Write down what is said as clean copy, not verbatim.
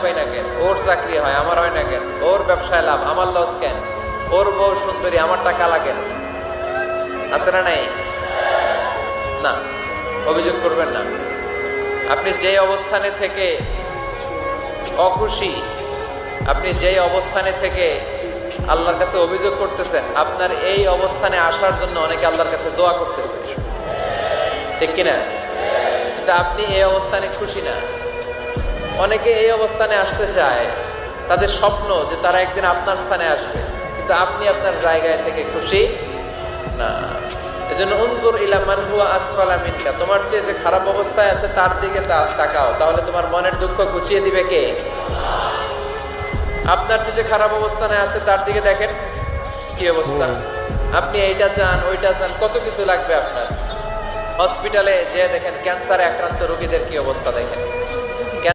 পাই না কেন, ওর চাকরি হয় আমার হয় না কেন, ওর ব্যবসায় লাভ আমার লস কেন, ওর বউ সুন্দরী আমার টাকা লাগেন, আছে না নাই? না, অভিযোগ করবেন না। আপনি যে অবস্থানে থেকে অখুশি, আপনি যেই অবস্থানে থেকে আল্লাহর কাছে অভিযোগ করতেছেন, আপনার এই অবস্থানে আসার জন্য অনেকে আল্লাহর কাছে দোয়া করতেছে, ঠিক কিনা? কিন্তু আপনি এই অবস্থানে খুশি না। অনেকে এই অবস্থানে আসতে চায়, তাদের স্বপ্ন যে তারা একদিন আপনার স্থানে আসবে, কিন্তু আপনি আপনার জায়গায় থেকে খুশি না। এজন্য উনজুর ইলা মান হুয়া আসফালা মিনকা, তোমার চেয়ে যে খারাপ অবস্থায় আছে তার দিকে তাকাও, তাহলে তোমার মনের দুঃখ ঘুচিয়ে দিবে কে? আপনার চেয়ে যে খারাপ অবস্থানে আছে তার দিকে দেখেন কি অবস্থা। আপনি এইটা চান ওইটা চান, কত কিছু লাগবে আপনার। হসপিটালে যে দেখেন ক্যান্সারে আক্রান্ত রোগীদের কি অবস্থা দেখেন।